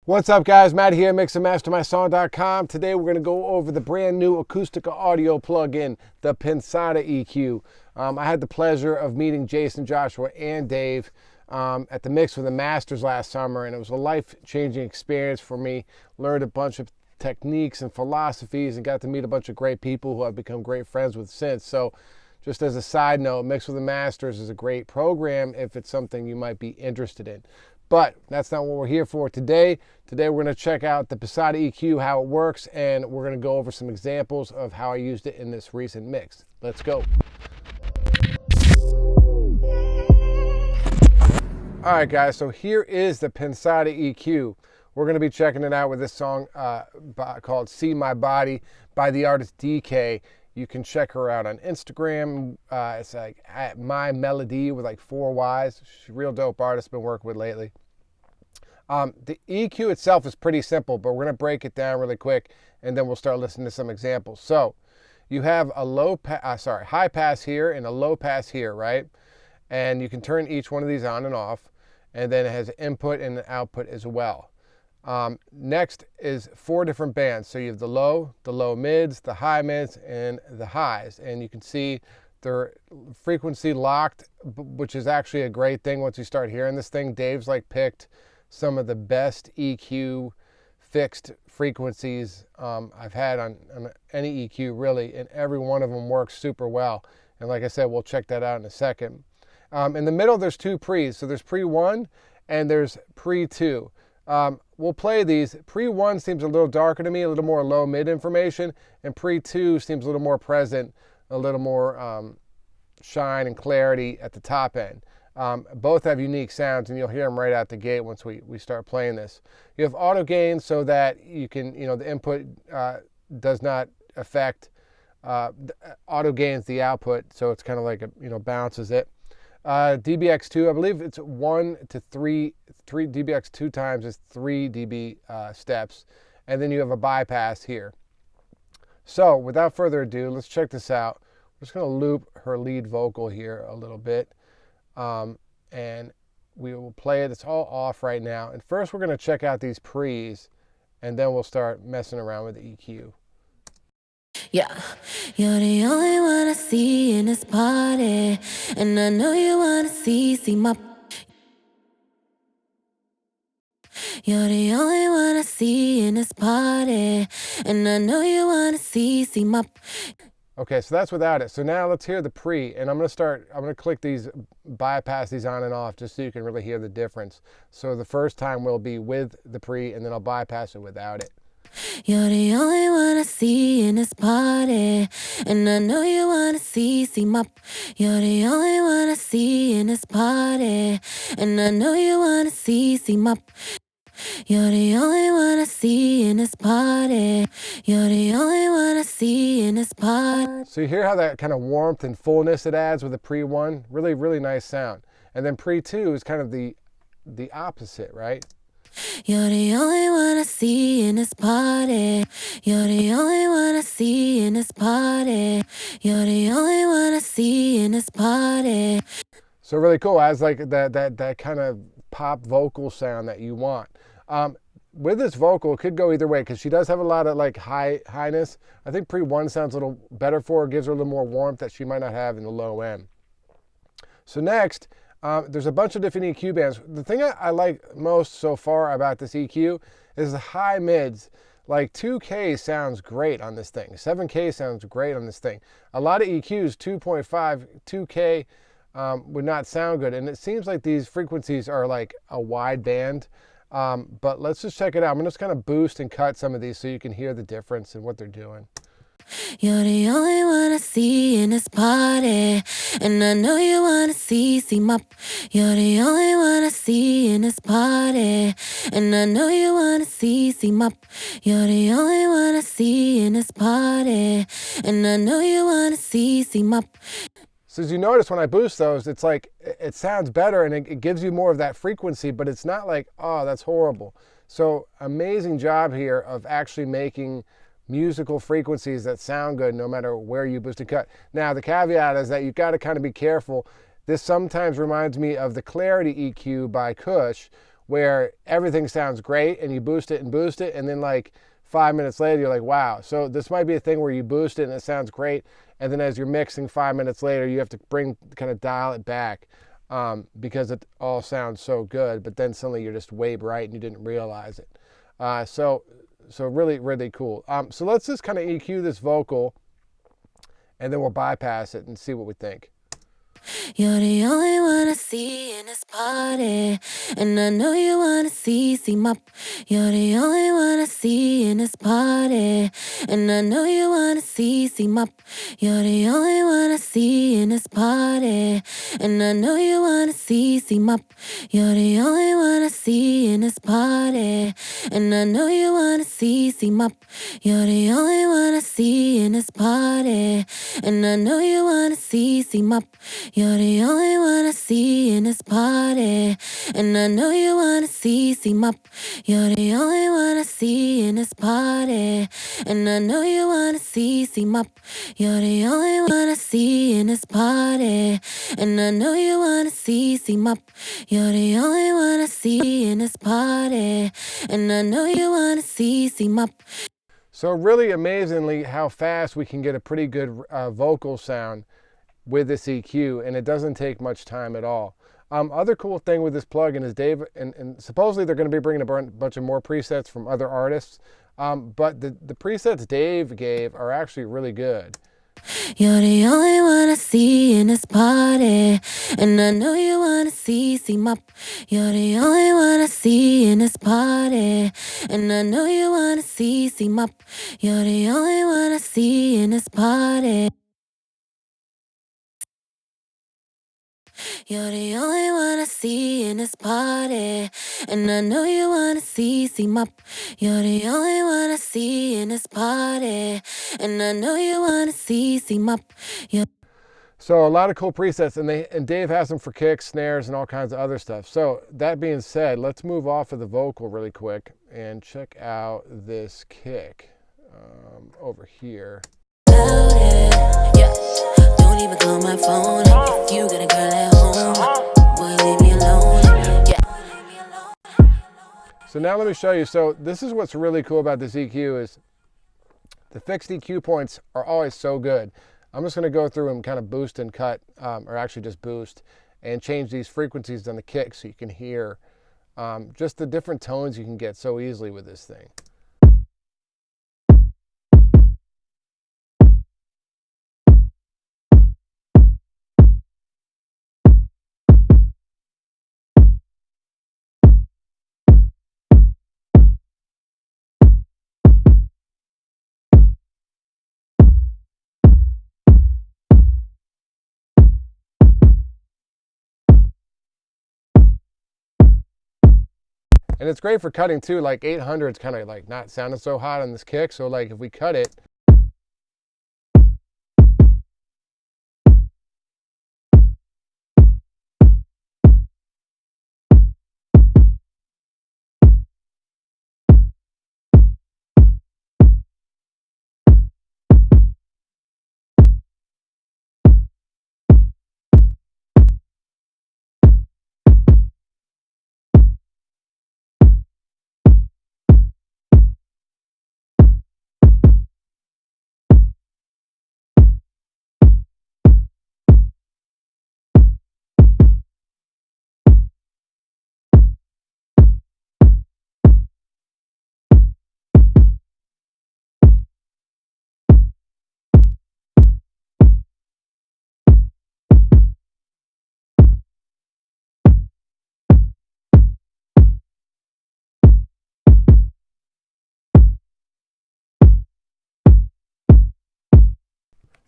What's up, guys? Matty here, mixandmastermysong.com. Today we're going to go over the brand new Acustica Audio plugin, the Pensado EQ. I had the pleasure of meeting Jason, Joshua, and Dave at the Mix with the Masters last summer, and it was a life-changing experience for me. Learned a bunch of techniques and philosophies and got to meet a bunch of great people who I've become great friends with since. So just as a side note, Mix with the Masters is a great program if it's something you might be interested in. But that's not what we're here for today. Today we're going to check out the Pensado EQ, how it works, and we're going to go over some examples of how I used it in this recent mix. Let's go. All right, guys, so here is the Pensado EQ. We're going to be checking it out with this song called See My Body by the artist DK. You can check her out on Instagram. It's like at My Melody with like 4 Ys. She's a real dope artist, been working with lately. The EQ itself is pretty simple, but we're going to break it down really quick, and then we'll start listening to some examples. So you have a high pass here and a low pass here, right? And you can turn each one of these on and off, and then it has an input and an output as well. Next is 4 different bands. So you have the low mids, the high mids, and the highs. And you can see they're frequency locked, which is actually a great thing once you start hearing this thing. Dave's like picked some of the best EQ fixed frequencies I've had on any EQ really, and every one of them works super well. And like I said, we'll check that out in a second. In the middle, there's 2 pre's. So there's pre 1 and there's pre 2. We'll play these. Pre 1 seems a little darker to me, a little more low mid information, and pre 2 seems a little more present, a little more shine and clarity at the top end. Both have unique sounds, and you'll hear them right out the gate once we start playing this. You have auto gain so that you can, the input does not affect, auto gains the output, so it's kind of like, bounces it. DBX2, I believe it's 1 to 3 DBX2 times is 3 dB steps, and then you have a bypass here. So without further ado, let's check this out. We're just going to loop her lead vocal here a little bit, and we will play it. It's all off right now, and first we're going to check out these pre's, and then we'll start messing around with the EQ. Yeah, you're the only one I see in this party, and I know you wanna see my. You're the only one I see in this party, and I know you wanna see my. Okay, so that's without it. So now let's hear the pre, and I'm gonna click these, bypass these on and off just so you can really hear the difference. So the first time will be with the pre, and then I'll bypass it without it. You're the only one I see in this party, and I know you wanna see my. You're the only one I see in this party, and I know you wanna see my. You're the only one I see in this party. You're the only one I see in this party. So you hear how that kind of warmth and fullness it adds with the pre 1? Really, really nice sound. And then pre 2 is kind of the opposite, right? You're the only one I see in this party. You're the only one I see in this party. You're the only one I see in this party. So really cool. It has like that kind of pop vocal sound that you want. With this vocal, it could go either way because she does have a lot of like highness. I think pre 1 sounds a little better for her, gives her a little more warmth that she might not have in the low end. So next, there's a bunch of different EQ bands. The thing I like most so far about this EQ is the high mids. Like 2K sounds great on this thing. 7K sounds great on this thing. A lot of EQs, 2.5, 2K would not sound good. And it seems like these frequencies are like a wide band. But let's just check it out. I'm just kind of boost and cut some of these so you can hear the difference in what they're doing. You're the only one I see in this party, and I know you wanna see my. You're the only one I see in this party, and I know you wanna see my. You're the only one I see in this party, and I know you wanna see my. So as you notice, when I boost those, it's like, it sounds better and it gives you more of that frequency, but it's not like, oh, that's horrible. So amazing job here of actually making musical frequencies that sound good no matter where you boost and cut. Now, the caveat is that you've got to kind of be careful. This sometimes reminds me of the Clarity EQ by Kush, where everything sounds great and you boost it, and then like 5 minutes later you're like, wow. So this might be a thing where you boost it and it sounds great, and then as you're mixing 5 minutes later, you have to kind of dial it back because it all sounds so good, but then suddenly you're just way bright and you didn't realize it. So really, really cool. So let's just kind of EQ this vocal, and then we'll bypass it and see what we think. You're the only one I see in this party, and I know you wanna see my. You're the only one I see in this party, and I know you wanna see my. You're the only one I see in this party, and I know you wanna see my. You're the only one I see in this party, and I know you wanna see my. You're the only one I see in this party, and I know you wanna see my. You're the only one I see in this party, and I know you wanna see my. You're the only one I see in this party, and I know you wanna see my. You're the only one I see in this party, and I know you wanna see my. You're the only one I see in this party, and I know you wanna see my. So really amazingly how fast we can get a pretty good vocal sound with this EQ, and it doesn't take much time at all. Other cool thing with this plugin is Dave, and supposedly they're going to be bringing a bunch of more presets from other artists, but the presets Dave gave are actually really good. You're the only one I see in this party, and I know you wanna see my. You're the only one I see in this party, and I know you wanna see my. You're the only one I see in this party. You're the only one I see in this party, and I know you wanna see my. You're the only one I see in this party, and I know you wanna see my. So a lot of cool presets, and Dave has them for kicks, snares, and all kinds of other stuff. So that being said, let's move off of the vocal really quick and check out this kick over here. Yeah. Don't even call my phone. If you got a girl at home, boy, leave me alone. Yeah. So now let me show you. So this is what's really cool about this EQ is the fixed EQ points are always so good. I'm just going to go through and kind of boost and cut, or actually just boost, and change these frequencies on the kick so you can hear just the different tones you can get so easily with this thing. And it's great for cutting too, like 800 is kind of like not sounding so hot on this kick. So like if we cut it,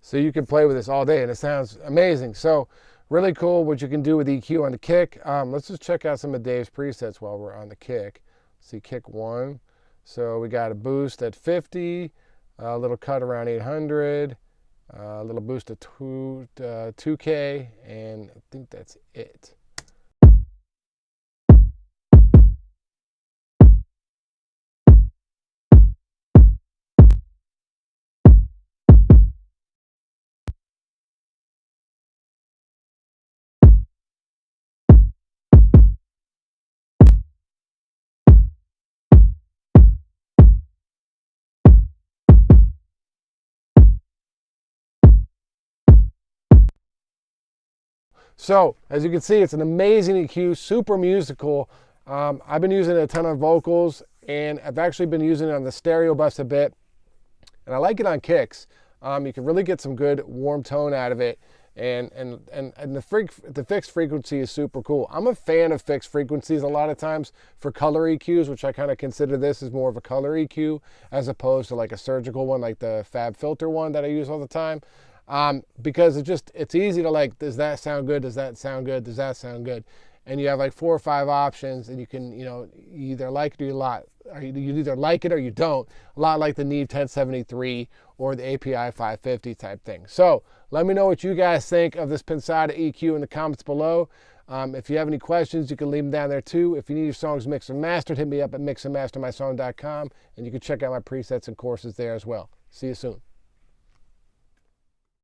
so you can play with this all day and it sounds amazing. So really cool what you can do with EQ on the kick. Let's just check out some of Dave's presets while we're on the kick. See kick 1. So we got a boost at 50, a little cut around 800, a little boost at 2K, and I think that's it. So as you can see, it's an amazing EQ, super musical. I've been using it a ton on vocals, and I've actually been using it on the stereo bus a bit, and I like it on kicks. You can really get some good warm tone out of it, and the fixed frequency is super cool. I'm a fan of fixed frequencies a lot of times for color EQs, which I kind of consider this as more of a color EQ as opposed to like a surgical one like the Fab Filter one that I use all the time. Because it's easy to like, does that sound good? Does that sound good? Does that sound good? And you have like 4 or 5 options, and you can, you either like it or you either like it or you don't. A lot like the Neve 1073 or the API 550 type thing. So let me know what you guys think of this Pensado EQ in the comments below. If you have any questions, you can leave them down there too. If you need your songs mixed and mastered, hit me up at mixandmastermysong.com, and you can check out my presets and courses there as well. See you soon.